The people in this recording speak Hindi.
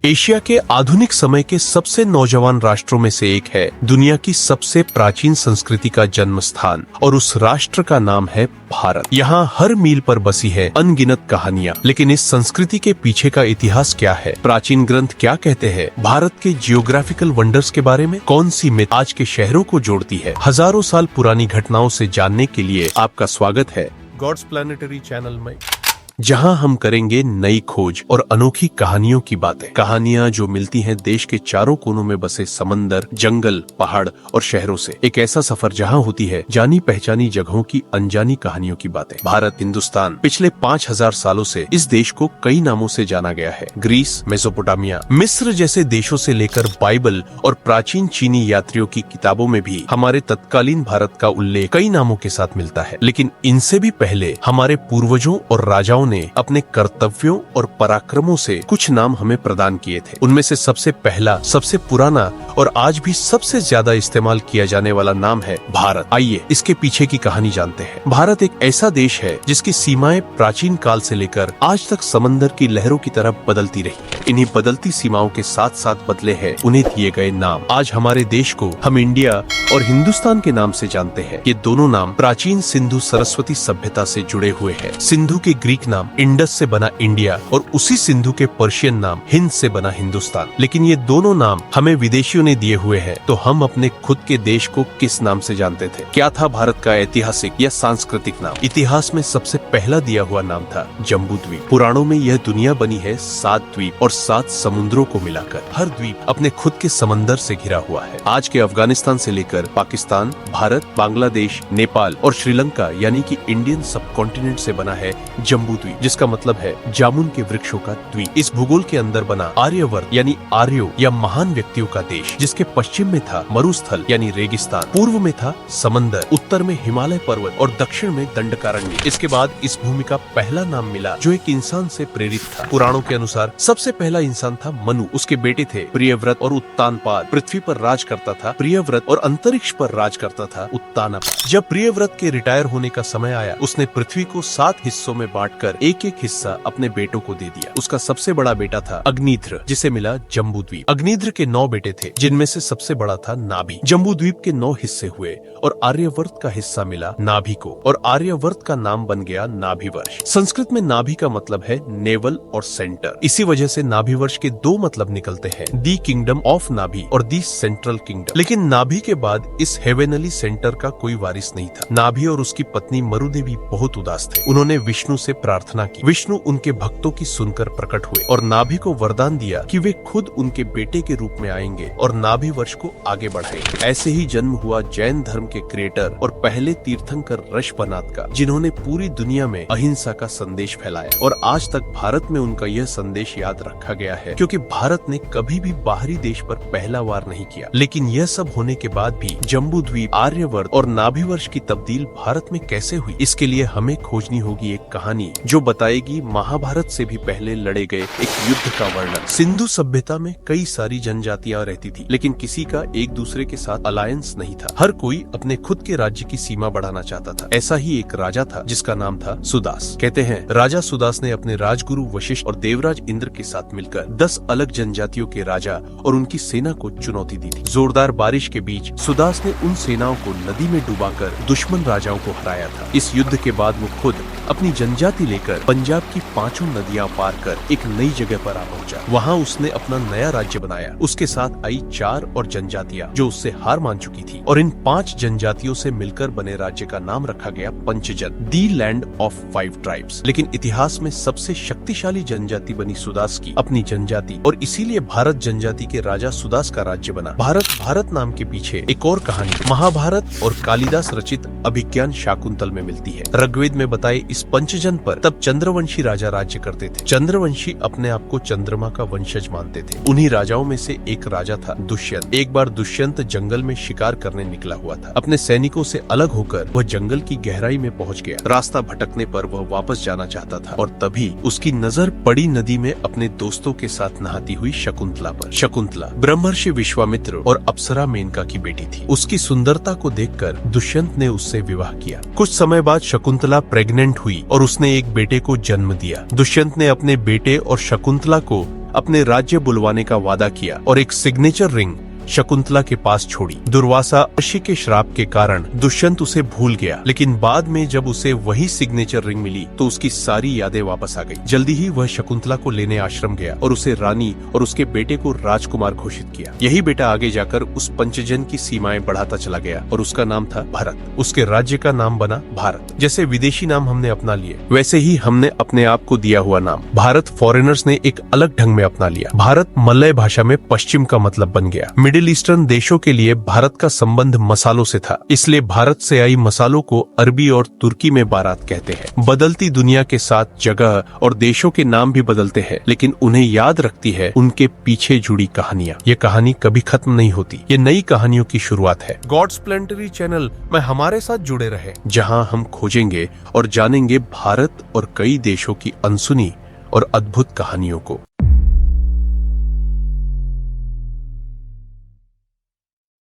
एशिया के आधुनिक समय के सबसे नौजवान राष्ट्रों में से एक है, दुनिया की सबसे प्राचीन संस्कृति का जन्म स्थान, और उस राष्ट्र का नाम है भारत। यहाँ हर मील पर बसी है अनगिनत कहानियाँ, लेकिन इस संस्कृति के पीछे का इतिहास क्या है? प्राचीन ग्रंथ क्या कहते हैं? भारत के जियोग्राफिकल वंडर्स के बारे में कौन सी मिथ आज के शहरों को जोड़ती है? हजारों साल पुरानी घटनाओं से जानने के लिए आपका स्वागत है गॉड्स प्लैनेटरी चैनल में, जहां हम करेंगे नई खोज और अनोखी कहानियों की बातें। कहानियां जो मिलती हैं देश के चारों कोनों में बसे समंदर, जंगल, पहाड़ और शहरों से। एक ऐसा सफर जहां होती है जानी पहचानी जगहों की अनजानी कहानियों की बातें। भारत हिंदुस्तान पिछले 5000 सालों से इस देश को कई नामों से जाना गया है। ग्रीस, मेसोपोटामिया, मिस्र जैसे देशों से लेकर बाइबल और प्राचीन चीनी यात्रियों की किताबों में भी हमारे तत्कालीन भारत का उल्लेख कई नामों के साथ मिलता है। लेकिन इनसे भी पहले हमारे पूर्वजों और राजाओं ने अपने कर्तव्यों और पराक्रमों से कुछ नाम हमें प्रदान किए थे। उनमें से सबसे पहला, सबसे पुराना और आज भी सबसे ज्यादा इस्तेमाल किया जाने वाला नाम है भारत। आइए इसके पीछे की कहानी जानते हैं। भारत एक ऐसा देश है जिसकी सीमाएं प्राचीन काल से लेकर आज तक समंदर की लहरों की तरह बदलती रही। इन्हीं बदलती सीमाओं के साथ साथ बदले हैं उन्हें दिए गए नाम। आज हमारे देश को हम इंडिया और हिंदुस्तान के नाम से जानते हैं। ये दोनों नाम प्राचीन सिंधु सरस्वती सभ्यता से जुड़े हुए हैं। सिंधु के ग्रीक नाम इंडस से बना इंडिया और उसी सिंधु के पर्शियन नाम हिंद से बना हिंदुस्तान। लेकिन ये दोनों नाम हमें विदेशियों ने दिए हुए हैं, तो हम अपने खुद के देश को किस नाम से जानते थे? क्या था भारत का ऐतिहासिक या सांस्कृतिक नाम? इतिहास में सबसे पहला दिया हुआ नाम था जम्बूद्वीप। पुराणों में यह दुनिया बनी है 7 द्वीप और 7 समुद्रों को मिलाकर। हर द्वीप अपने खुद के समंदर से घिरा हुआ है। आज के अफगानिस्तान से लेकर पाकिस्तान, भारत, बांग्लादेश, नेपाल और श्रीलंका यानी कि इंडियन सब कॉन्टिनेंट से बना है जम्बूद्वीप, जिसका मतलब है जामुन के वृक्षों का द्वीप। इस भूगोल के अंदर बना आर्यवर्त यानी आर्यो या महान व्यक्तियों का देश, जिसके पश्चिम में था मरुस्थल यानी रेगिस्तान, पूर्व में था समंदर, उत्तर में हिमालय पर्वत और दक्षिण में दंडकारण्य। इसके बाद इस भूमि का पहला नाम मिला जो एक इंसान से प्रेरित था। पुराणों के अनुसार सबसे पहला इंसान था मनु। उसके बेटे थे प्रियव्रत और उत्तानपाद। पृथ्वी पर राज करता था प्रियव्रत और अंतरिक्ष पर राज करता था उत्तानपाद। जब प्रियव्रत के रिटायर होने का समय आया, उसने पृथ्वी को 7 हिस्सों में बांटकर एक एक हिस्सा अपने बेटों को दे दिया। उसका सबसे बड़ा बेटा था अग्निध्र, जिसे मिला जम्बूद्वीप। अग्निध्र के 9 बेटे थे, जिनमें से सबसे बड़ा था नाभि। जम्बूद्वीप के 9 हिस्से हुए और आर्यवर्त का हिस्सा मिला नाभि को, और आर्यवर्त का नाम बन गया नाभिवर्ष। संस्कृत में नाभि का मतलब है नेवल और सेंटर। इसी वजह से नाभिवर्ष के 2 मतलब निकलते हैं, दी किंगडम ऑफ नाभि और दी सेंट्रल किंगडम। लेकिन नाभि के बाद इस हेवेनली सेंटर का कोई वारिस नहीं था। नाभि और उसकी पत्नी मरुदेवी बहुत उदास थे। उन्होंने विष्णु से प्रार्थना की। विष्णु उनके भक्तों की सुनकर प्रकट हुए और नाभि को वरदान दिया कि वे खुद उनके बेटे के रूप में आएंगे और नाभि वर्ष को आगे बढ़ाएंगे। ऐसे ही जन्म हुआ जैन धर्म के क्रिएटर और पहले तीर्थंकर ऋषभनाथ का, जिन्होंने पूरी दुनिया में अहिंसा का संदेश फैलाया। और आज तक भारत में उनका यह संदेश याद रखा गया है, क्योंकि भारत ने कभी भी बाहरी देश पर पहला वार नहीं किया। लेकिन यह सब होने के बाद भी जम्बूद्वीप, आर्यवर्त और नाभिवर्ष की तब्दील भारत में कैसे हुई, इसके लिए हमें खोजनी होगी एक कहानी जो बताएगी महाभारत से भी पहले लड़े गए एक युद्ध का वर्णन। सिंधु सभ्यता में कई सारी जनजातियां रहती थी, लेकिन किसी का एक दूसरे के साथ अलायंस नहीं था। हर कोई अपने खुद के राज्य की सीमा बढ़ाना चाहता था। ऐसा ही एक राजा था जिसका नाम था सुदास। कहते हैं राजा सुदास ने अपने राजगुरु वशिष्ठ और देवराज इंद्र के साथ मिलकर 10 अलग जनजातियों के राजा और उनकी सेना को चुनौती दी थी। जोरदार बारिश के बीच सुदास ने उन सेनाओं को नदी में डुबाकर दुश्मन राजाओं को हराया था। इस युद्ध के बाद वो खुद अपनी जनजाति लेकर पंजाब की 5 नदियां पार कर एक नई जगह पर आ पहुंचा। वहां उसने अपना नया राज्य बनाया। उसके साथ आई 4 और जनजातियां जो उससे हार मान चुकी थी, और इन 5 जनजातियों से मिलकर बने राज्य का नाम रखा गया पंचजन, दी लैंड ऑफ 5 ट्राइब्स। लेकिन इतिहास में सबसे शक्तिशाली जनजाति बनी सुदास की अपनी जनजाति, और इसीलिए भारत जनजाति के राजा सुदास का राज्य बना। भारत नाम के पीछे एक और कहानी महाभारत और कालिदास रचित अभिज्ञान शाकुंतल में मिलती है। ऋग्वेद में बताए इस पंचजन पर तब चंद्रवंशी राजा राज्य करते थे। चंद्रवंशी अपने आप को चंद्रमा का वंशज मानते थे। उन्हीं राजाओं में से एक राजा था दुष्यंत। एक बार दुष्यंत जंगल में शिकार करने निकला हुआ था। अपने सैनिकों से अलग होकर वह जंगल की गहराई में पहुंच गया। रास्ता भटकने पर वह वापस जाना चाहता था, और तभी उसकी नजर पड़ी नदी में अपने दोस्तों के साथ नहाती हुई शकुंतला पर। शकुंतला ब्रह्मर्षि विश्वामित्र और अप्सरा मेनका की बेटी थी। उसकी सुंदरता को देखकर दुष्यंत ने उससे विवाह किया। कुछ समय बाद शकुंतला प्रेग्नेंट हुई और उसने एक बेटे को जन्म दिया। दुष्यंत ने अपने बेटे और शकुंतला को अपने राज्य बुलवाने का वादा किया और एक सिग्नेचर रिंग शकुंतला के पास छोड़ी। दुर्वासा ऋषि के श्राप के कारण दुष्यंत उसे भूल गया, लेकिन बाद में जब उसे वही सिग्नेचर रिंग मिली तो उसकी सारी यादें वापस आ गई। जल्दी ही वह शकुंतला को लेने आश्रम गया और उसे रानी और उसके बेटे को राजकुमार घोषित किया। यही बेटा आगे जाकर उस पंचजन की सीमाएं बढ़ाता चला गया और उसका नाम था भरत। उसके राज्य का नाम बना भारत। जैसे विदेशी नाम हमने अपना लिए, वैसे ही हमने अपने आप को दिया हुआ नाम भारत फॉरेनर्स ने एक अलग ढंग में अपना लिया। भारत मलय भाषा में पश्चिम का मतलब बन गया। मिडिल ईस्टर्न देशों के लिए भारत का संबंध मसालों से था, इसलिए भारत से आई मसालों को अरबी और तुर्की में बारात कहते हैं। बदलती दुनिया के साथ जगह और देशों के नाम भी बदलते हैं, लेकिन उन्हें याद रखती है उनके पीछे जुड़ी कहानियाँ। ये कहानी कभी खत्म नहीं होती, ये नई कहानियों की शुरुआत है। गॉड्स प्लेनेटरी चैनल में हमारे साथ जुड़े रहे, जहाँ हम खोजेंगे और जानेंगे भारत और कई देशों की अनसुनी और अद्भुत कहानियों को।